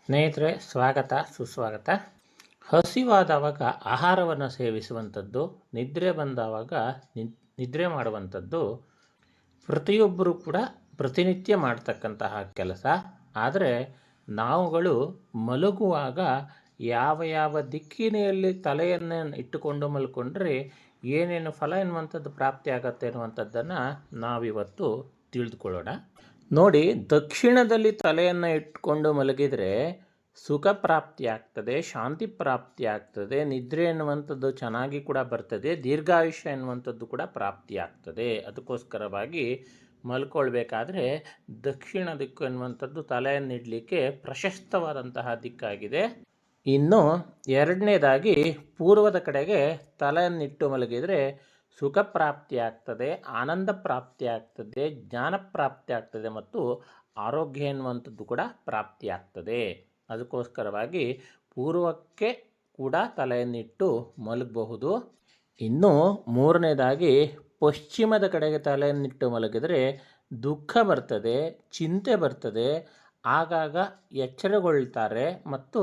ಸ್ನೇಹಿತರೆ, ಸ್ವಾಗತ ಸುಸ್ವಾಗತ. ಹಸಿವಾದವಾಗ ಆಹಾರವನ್ನು ಸೇವಿಸುವಂಥದ್ದು, ನಿದ್ರೆ ಬಂದವಾಗ ನಿದ್ರೆ ಮಾಡುವಂಥದ್ದು ಪ್ರತಿಯೊಬ್ಬರೂ ಕೂಡ ಪ್ರತಿನಿತ್ಯ ಮಾಡ್ತಕ್ಕಂತಹ ಕೆಲಸ. ಆದರೆ ನಾವುಗಳು ಮಲಗುವಾಗ ಯಾವ ದಿಕ್ಕಿನಲ್ಲಿ ತಲೆಯನ್ನು ಇಟ್ಟುಕೊಂಡು ಮಲ್ಕೊಂಡ್ರೆ ಏನೇನು ಫಲ ಎನ್ನುವಂಥದ್ದು ಪ್ರಾಪ್ತಿ ಆಗತ್ತೆ ಅನ್ನುವಂಥದ್ದನ್ನು ನಾವಿವತ್ತು ತಿಳಿದುಕೊಳ್ಳೋಣ. ನೋಡಿ, ದಕ್ಷಿಣದಲ್ಲಿ ತಲೆಯನ್ನು ಇಟ್ಕೊಂಡು ಮಲಗಿದರೆ ಸುಖ ಪ್ರಾಪ್ತಿ ಆಗ್ತದೆ, ಶಾಂತಿ ಪ್ರಾಪ್ತಿ ಆಗ್ತದೆ, ನಿದ್ರೆ ಎನ್ನುವಂಥದ್ದು ಚೆನ್ನಾಗಿ ಕೂಡ ಬರ್ತದೆ, ದೀರ್ಘಾಯುಷ್ಯ ಎನ್ನುವಂಥದ್ದು ಕೂಡ ಪ್ರಾಪ್ತಿ ಆಗ್ತದೆ. ಅದಕ್ಕೋಸ್ಕರವಾಗಿ ಮಲ್ಕೊಳ್ಬೇಕಾದ್ರೆ ದಕ್ಷಿಣ ದಿಕ್ಕು ಎನ್ನುವಂಥದ್ದು ತಲೆಯನ್ನಿಡಲಿಕ್ಕೆ ಪ್ರಶಸ್ತವಾದಂತಹ ದಿಕ್ಕಾಗಿದೆ. ಇನ್ನು ಎರಡನೇದಾಗಿ ಪೂರ್ವದ ಕಡೆಗೆ ತಲೆಯನ್ನಿಟ್ಟು ಮಲಗಿದರೆ ಸುಖ ಪ್ರಾಪ್ತಿ ಆಗ್ತದೆ, ಆನಂದ ಪ್ರಾಪ್ತಿ ಆಗ್ತದೆ, ಜ್ಞಾನ ಪ್ರಾಪ್ತಿ ಆಗ್ತದೆ ಮತ್ತು ಆರೋಗ್ಯ ಎನ್ನುವಂಥದ್ದು ಕೂಡ ಪ್ರಾಪ್ತಿ ಆಗ್ತದೆ. ಅದಕ್ಕೋಸ್ಕರವಾಗಿ ಪೂರ್ವಕ್ಕೆ ಕೂಡ ತಲೆಯನ್ನಿಟ್ಟು ಮಲಗಬಹುದು. ಇನ್ನು ಮೂರನೇದಾಗಿ ಪಶ್ಚಿಮದ ಕಡೆಗೆ ತಲೆಯನ್ನಿಟ್ಟು ಮಲಗಿದರೆ ದುಃಖ ಬರ್ತದೆ, ಚಿಂತೆ ಬರ್ತದೆ, ಆಗಾಗ ಎಚ್ಚರಗೊಳ್ತಾರೆ ಮತ್ತು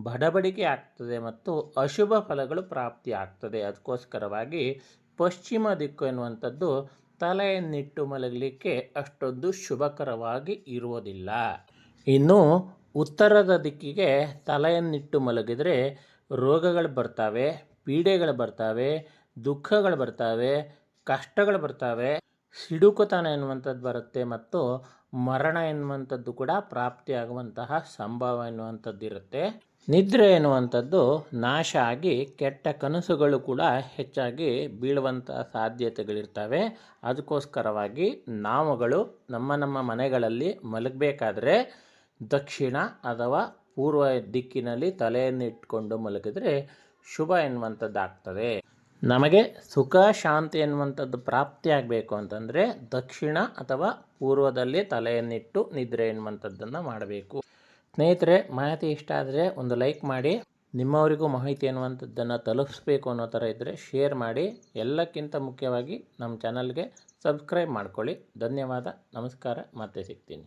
ಬಡಬಡಿಕೆ ಆಗ್ತದೆ ಮತ್ತು ಅಶುಭ ಫಲಗಳು ಪ್ರಾಪ್ತಿ ಆಗ್ತದೆ. ಅದಕ್ಕೋಸ್ಕರವಾಗಿ ಪಶ್ಚಿಮ ದಿಕ್ಕು ಎನ್ನುವಂಥದ್ದು ತಲೆಯನ್ನಿಟ್ಟು ಮಲಗಲಿಕ್ಕೆ ಅಷ್ಟೊಂದು ಶುಭಕರವಾಗಿ ಇರುವುದಿಲ್ಲ. ಇನ್ನು ಉತ್ತರದ ದಿಕ್ಕಿಗೆ ತಲೆಯನ್ನಿಟ್ಟು ಮಲಗಿದರೆ ರೋಗಗಳು ಬರ್ತವೆ, ಪೀಡೆಗಳು ಬರ್ತವೆ, ದುಃಖಗಳು ಬರ್ತವೆ, ಕಷ್ಟಗಳು ಬರ್ತವೆ, ಸಿಡುಕುತನ ಎನ್ನುವಂಥದ್ದು ಬರುತ್ತೆ ಮತ್ತು ಮರಣ ಎನ್ನುವಂಥದ್ದು ಕೂಡ ಪ್ರಾಪ್ತಿಯಾಗುವಂತಹ ಸಂಭವ ಎನ್ನುವಂಥದ್ದು ಇರುತ್ತೆ. ನಿದ್ರೆ ಎನ್ನುವಂಥದ್ದು ನಾಶ ಆಗಿ ಕೆಟ್ಟ ಕನಸುಗಳು ಕೂಡ ಹೆಚ್ಚಾಗಿ ಬೀಳುವಂಥ ಸಾಧ್ಯತೆಗಳಿರ್ತವೆ. ಅದಕ್ಕೋಸ್ಕರವಾಗಿ ನಾವುಗಳು ನಮ್ಮ ಮನೆಗಳಲ್ಲಿ ಮಲಗಬೇಕಾದ್ರೆ ದಕ್ಷಿಣ ಅಥವಾ ಪೂರ್ವ ದಿಕ್ಕಿನಲ್ಲಿ ತಲೆಯನ್ನು ಇಟ್ಕೊಂಡು ಮಲಗಿದರೆ ಶುಭ ಎನ್ನುವಂಥದ್ದು ಆಗ್ತದೆ. ನಮಗೆ ಸುಖ ಶಾಂತಿ ಎನ್ನುವಂಥದ್ದು ಪ್ರಾಪ್ತಿಯಾಗಬೇಕು ಅಂತಂದರೆ ದಕ್ಷಿಣ ಅಥವಾ ಪೂರ್ವದಲ್ಲಿ ತಲೆಯನ್ನಿಟ್ಟು ನಿದ್ರೆ ಎನ್ನುವಂಥದ್ದನ್ನು ಮಾಡಬೇಕು. ಸ್ನೇಹಿತರೆ, ಮಾಹಿತಿ ಇಷ್ಟ ಆದರೆ ಒಂದು ಲೈಕ್ ಮಾಡಿ, ನಿಮ್ಮವರಿಗೂ ಮಾಹಿತಿ ಎನ್ನುವಂಥದ್ದನ್ನು ತಲುಪಿಸ್ಬೇಕು ಅನ್ನೋ ಥರ ಇದ್ದರೆ ಶೇರ್ ಮಾಡಿ. ಎಲ್ಲಕ್ಕಿಂತ ಮುಖ್ಯವಾಗಿ ನಮ್ಮ ಚಾನಲ್ಗೆ ಸಬ್ಸ್ಕ್ರೈಬ್ ಮಾಡ್ಕೊಳ್ಳಿ. ಧನ್ಯವಾದ, ನಮಸ್ಕಾರ, ಮತ್ತೆ ಸಿಗ್ತೀನಿ.